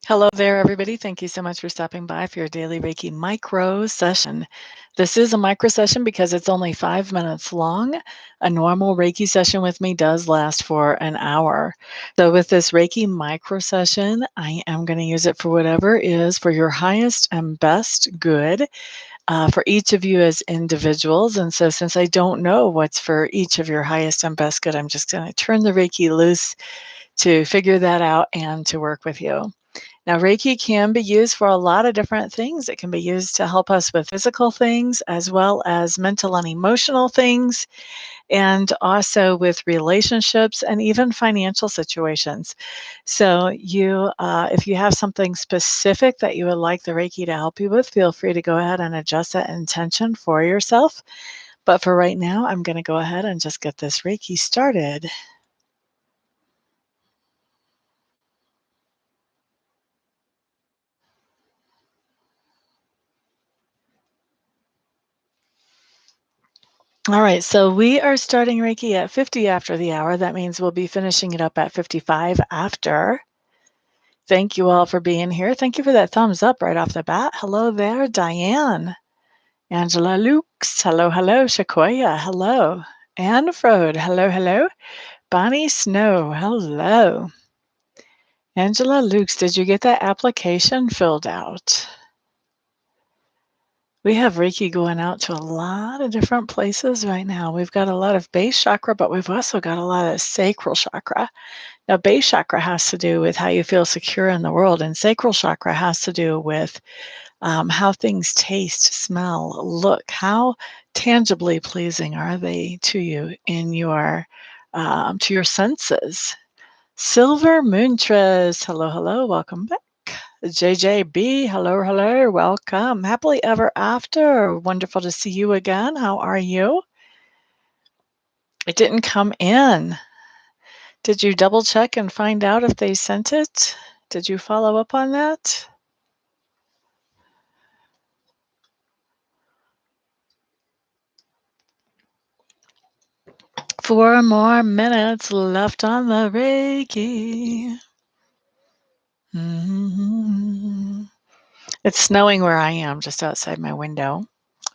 Hello there, everybody. Thank you so much for stopping by for your daily Reiki micro session. This is a micro session because it's only 5 minutes long. A normal Reiki session with me does last for an hour. So, with this Reiki micro session, I am going to use it for whatever is for your highest and best good for each of you as individuals. And so, since I don't know what's for each of your highest and best good, I'm just going to turn the Reiki loose to figure that out and to work with you. Now, Reiki can be used for a lot of different things. It can be used to help us with physical things as well as mental and emotional things, and also with relationships and even financial situations. So, if you have something specific that you would like the Reiki to help you with, feel free to go ahead and adjust that intention for yourself. But for right now, I'm going to go ahead and just get this Reiki started. All right, so we are starting Reiki at 50 after the hour. That means we'll be finishing it up at 55 after. Thank you all for being here. Thank you for that thumbs up right off the bat. Hello there, Diane. Angela Lukes. Hello, hello. Shakoya. Hello. Anne Frode. Hello, hello. Bonnie Snow. Hello. Angela Lukes, did you get that application filled out? We have Reiki going out to a lot of different places right now. We've got a lot of base chakra, but we've also got a lot of sacral chakra. Now, base chakra has to do with how you feel secure in the world, and sacral chakra has to do with how things taste, smell, look. How tangibly pleasing are they to you in your to your senses? Silver Moontress, hello, hello, welcome back. JJB, hello, hello, welcome. Happily ever after. Wonderful to see you again. How are you? It didn't come in. Did you double check and find out if they sent it? Did you follow up on that? Four more minutes left on the Reiki. It's snowing where I am, just outside my window,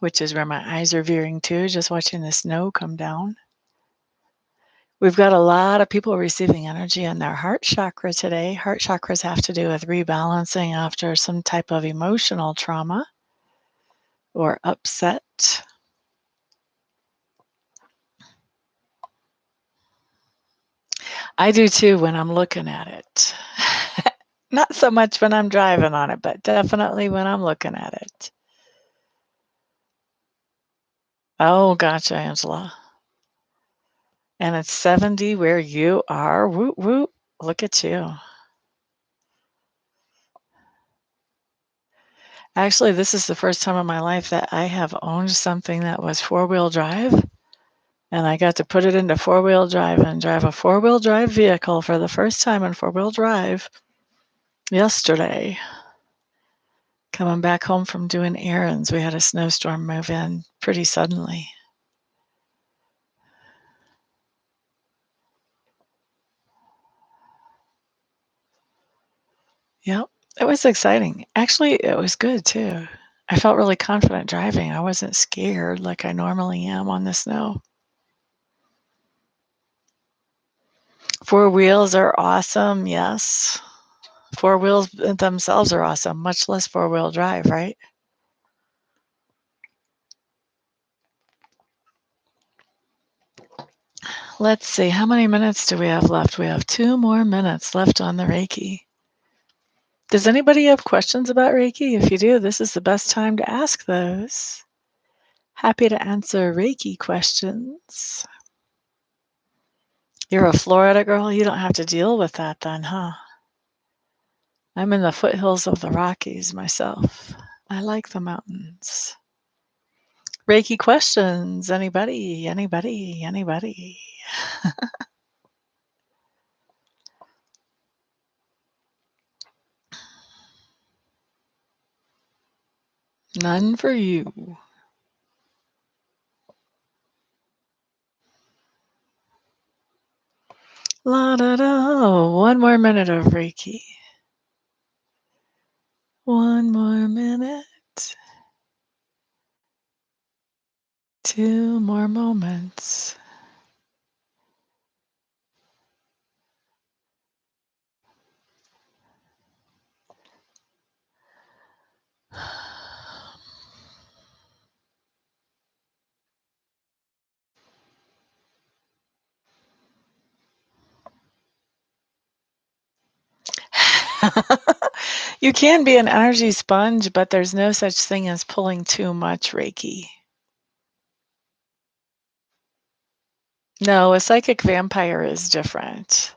which is where my eyes are veering to, just watching the snow come down. We've got a lot of people receiving energy in their heart chakra today. Heart chakras have to do with rebalancing after some type of emotional trauma or upset. I do too when I'm looking at it. Not so much when I'm driving on it, but definitely when I'm looking at it. Oh, gotcha, Angela. And it's 70 where you are. Woot, woot. Look at you. Actually, this is the first time in my life that I have owned something that was four-wheel drive, and I got to put it into four-wheel drive and drive a four-wheel drive vehicle for the first time in four-wheel drive yesterday. Coming back home from doing errands, we had a snowstorm move in pretty suddenly. Yep, it was exciting. Actually, it was good too. I felt really confident driving. I wasn't scared like I normally am on the snow. Four wheels are awesome, yes. Four wheels themselves are awesome, much less four-wheel drive, right? Let's see, how many minutes do we have left? We have 2 more minutes left on the Reiki. Does anybody have questions about Reiki? If you do, this is the best time to ask those. Happy to answer Reiki questions. You're a Florida girl? You don't have to deal with that then, huh? I'm in the foothills of the Rockies myself. I like the mountains. Reiki questions. Anybody? Anybody? Anybody? None for you. La da da. One more minute of Reiki. One more minute. 2 more moments. You can be an energy sponge, but there's no such thing as pulling too much Reiki. No, a psychic vampire is different.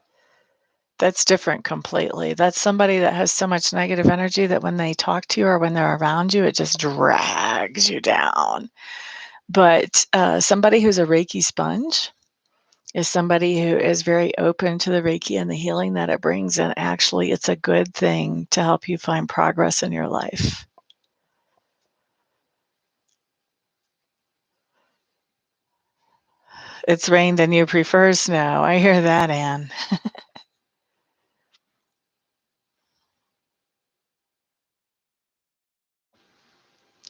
That's different completely. That's somebody that has so much negative energy that when they talk to you or when they're around you, it just drags you down. But somebody who's a Reiki sponge is somebody who is very open to the Reiki and the healing that it brings. And actually, it's a good thing to help you find progress in your life. It's rained and you prefer snow. I hear that, Anne.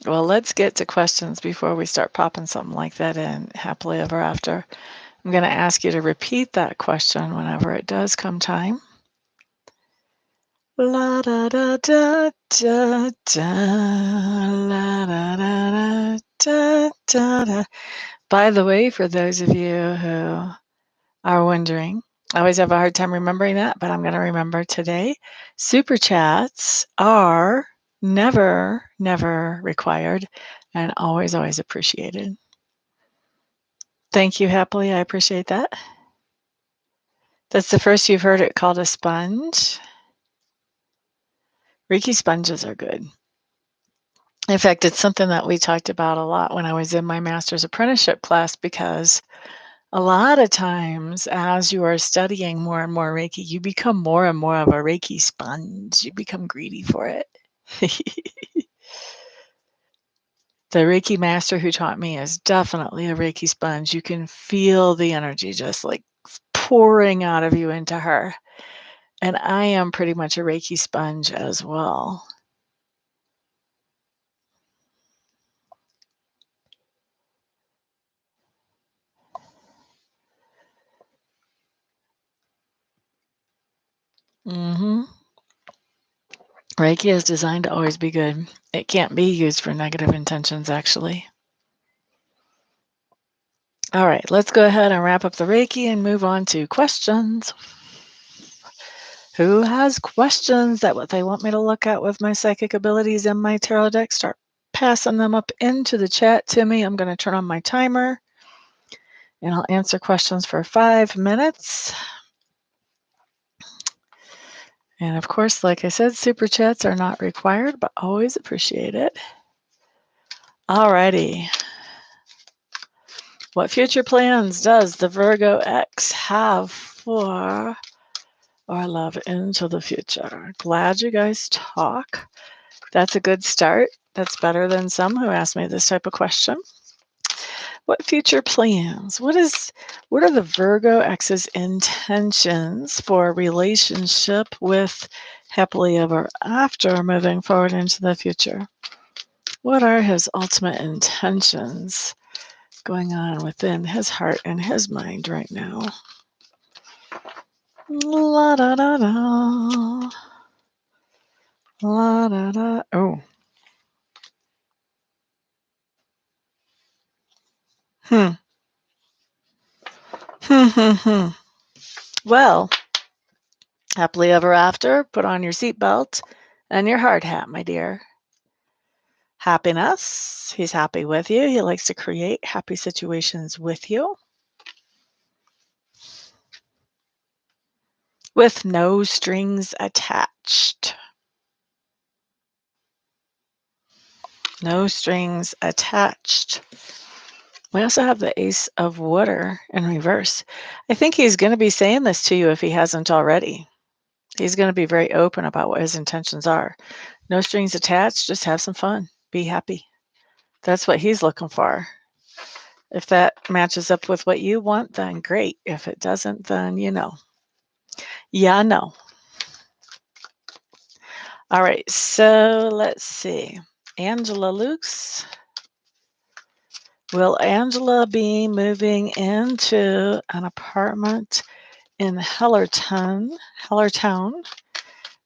Well, let's get to questions before we start popping something like that in happily ever after. I'm going to ask you to repeat that question whenever it does come time. La da da da da da la da da da da da. By the way, for those of you who are wondering, I always have a hard time remembering that, but I'm going to remember today. Super chats are never, never required and always, always appreciated. Thank you, happily. I appreciate that. That's the first you've heard it called a sponge. Reiki sponges are good. In fact, it's something that we talked about a lot when I was in my master's apprenticeship class because a lot of times as you are studying more and more Reiki, you become more and more of a Reiki sponge. You become greedy for it. The Reiki master who taught me is definitely a Reiki sponge. You can feel the energy just like pouring out of you into her. And I am pretty much a Reiki sponge as well. Mhm. Reiki is designed to always be good. It can't be used for negative intentions, actually. All right, let's go ahead and wrap up the Reiki and move on to questions. Who has questions that what they want me to look at with my psychic abilities and my tarot deck? Start passing them up into the chat to me. I'm going to turn on my timer and I'll answer questions for 5 minutes. And of course, like I said, super chats are not required, but always appreciate it. Alrighty. What future plans does the Virgo X have for our love into the future? Glad you guys talk. That's a good start. That's better than some who ask me this type of question. What future plans? What are the Virgo X's intentions for a relationship with happily ever after moving forward into the future? What are his ultimate intentions going on within his heart and his mind right now? La da da da. La da da. Oh. Hmm. Hmm. Hmm. Hmm. Well, happily ever after, put on your seatbelt and your hard hat, my dear. Happiness. He's happy with you. He likes to create happy situations with you. With no strings attached. No strings attached. We also have the Ace of Water in reverse. I think he's going to be saying this to you if he hasn't already. He's going to be very open about what his intentions are. No strings attached, just have some fun. Be happy. That's what he's looking for. If that matches up with what you want, then great. If it doesn't, then you know. Yeah, no. All right, so let's see. Angela Lukes. Will Angela be moving into an apartment in Hellertown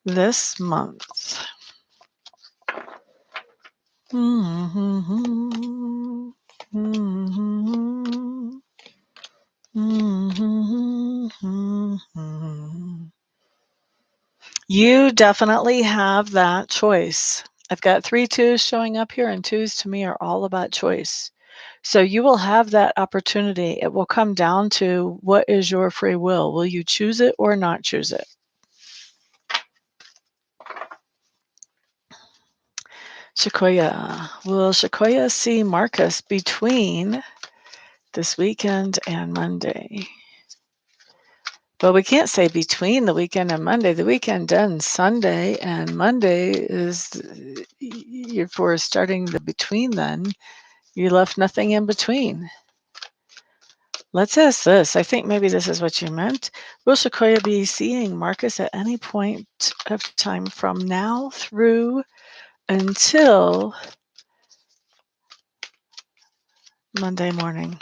this month? Mm-hmm. Mm-hmm. Mm-hmm. You definitely have that choice. I've got 3 twos showing up here, and twos to me are all about choice. So you will have that opportunity. It will come down to what is your free will. Will you choose it or not choose it? Sequoia. Will Sequoia see Marcus between this weekend and Monday? Well, we can't say between the weekend and Monday. The weekend ends Sunday, and Monday is you're for starting the between then. You left nothing in between. Let's ask this. I think maybe this is what you meant. Will Sequoia be seeing Marcus at any point of time from now through until Monday morning?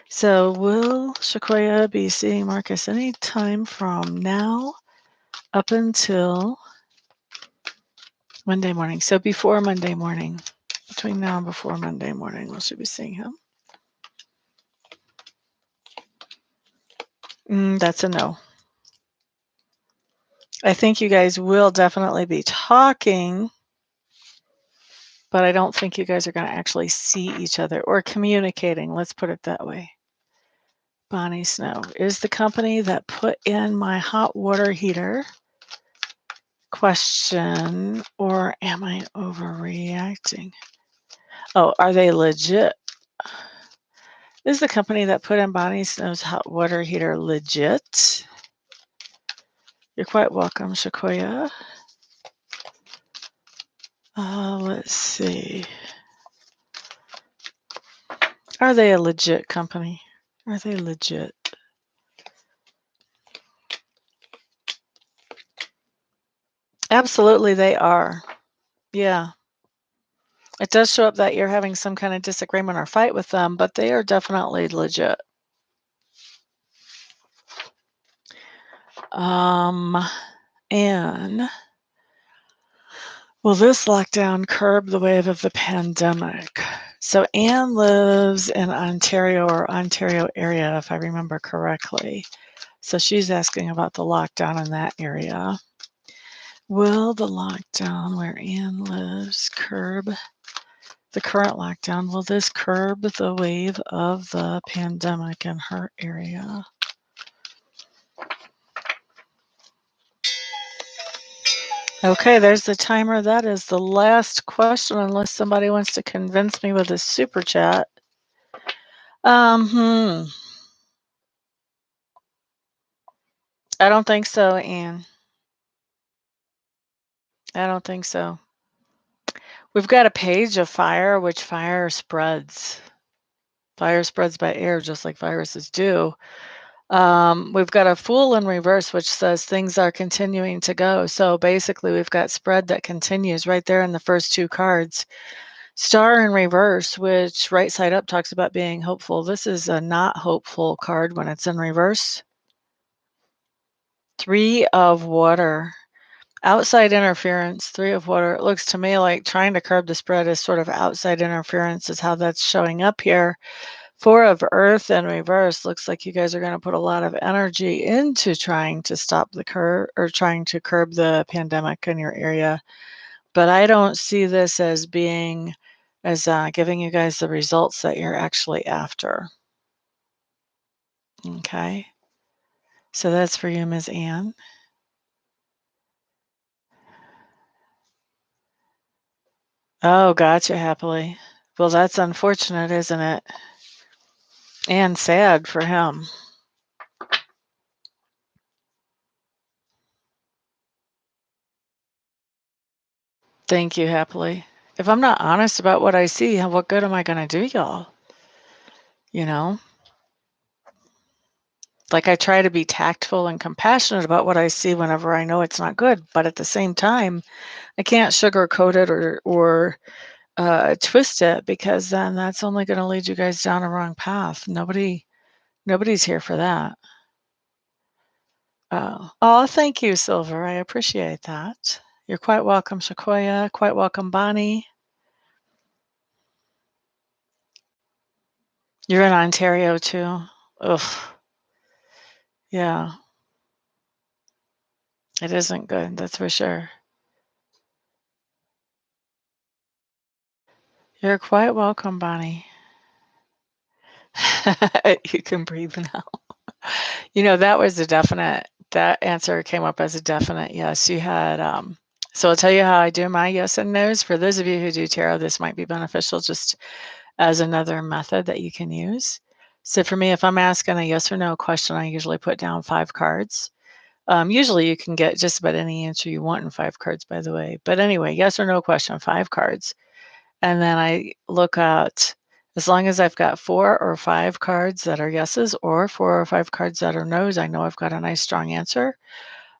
So will Sequoia be seeing Marcus any time from now up until Monday morning? So before Monday morning. Between now and before Monday morning, will she be seeing him? That's a no. I think you guys will definitely be talking, but I don't think you guys are going to actually see each other or communicating. Let's put it that way. Bonnie Snow is the company that put in my hot water heater question, or am I overreacting? Oh, are they legit? Is the company that put in Bonnie Snow's hot water heater legit? You're quite welcome, Sequoia. Let's see. Are they a legit company? Are they legit? Absolutely, they are. Yeah. It does show up that you're having some kind of disagreement or fight with them, but they are definitely legit. And will this lockdown curb the wave of the pandemic? So Anne lives in Ontario or Ontario area, if I remember correctly. So she's asking about the lockdown in that area. Will the lockdown where Anne lives curb the current lockdown? Will this curb the wave of the pandemic in her area? Okay, there's the timer. That is the last question, unless somebody wants to convince me with a super chat. I don't think so, Anne. I don't think so. We've got a page of fire, which fire spreads. Fire spreads by air, just like viruses do. We've got a Fool in reverse, which says things are continuing to go. So basically, we've got spread that continues right there in the first 2 cards. Star in reverse, which right side up talks about being hopeful. This is a not hopeful card when it's in reverse. 3 of water. Outside interference, 3 of water. It looks to me like trying to curb the spread is sort of outside interference is how that's showing up here. 4 of earth in reverse. Looks like you guys are going to put a lot of energy into trying to stop the curve or trying to curb the pandemic in your area. But I don't see this as being as giving you guys the results that you're actually after. Okay. So that's for you, Ms. Ann. Oh, gotcha, happily. Well, that's unfortunate, isn't it? And sad for him. Thank you, happily. If I'm not honest about what I see, what good am I going to do, y'all? You know? Like, I try to be tactful and compassionate about what I see whenever I know it's not good, but at the same time, I can't sugarcoat it or twist it, because then that's only gonna lead you guys down a wrong path. Nobody's here for that. Oh, thank you, Silver. I appreciate that. You're quite welcome, Shakoya. Quite welcome, Bonnie. You're in Ontario too. Ugh. Yeah, it isn't good, that's for sure. You're quite welcome, Bonnie. You can breathe now. That was a definite, that answer came up as a definite yes. You had, so I'll tell you how I do my yes and no's. For those of you who do tarot, this might be beneficial just as another method that you can use. So for me, if I'm asking a yes or no question, I usually put down 5 cards. Usually you can get just about any answer you want in 5 cards, by the way. But anyway, yes or no question, 5 cards. And then I look at, as long as I've got 4 or 5 cards that are yeses or 4 or 5 cards that are nos, I know I've got a nice strong answer.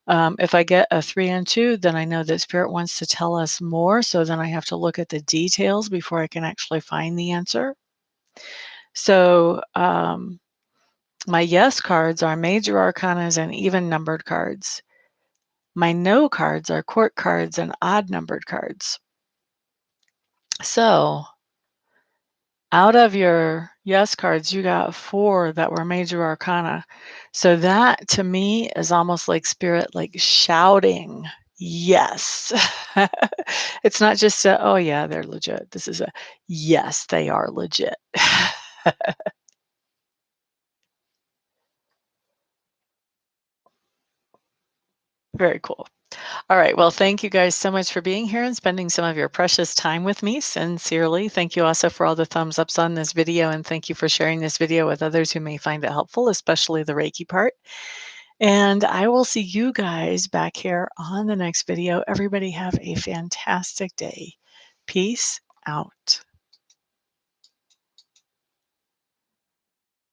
If I get a 3 and 2, then I know that Spirit wants to tell us more. So then I have to look at the details before I can actually find the answer. So my yes cards are major arcanas and even numbered cards. My no cards are court cards and odd numbered cards. So out of your yes cards, you got 4 that were major arcana. So that to me is almost like Spirit, like shouting, yes. It's not just a, oh yeah, they're legit. This is a, yes, they are legit. Very cool. All right. Well, thank you guys so much for being here and spending some of your precious time with me. Sincerely. Thank you also for all the thumbs ups on this video. And thank you for sharing this video with others who may find it helpful, especially the Reiki part. And I will see you guys back here on the next video. Everybody have a fantastic day. Peace out.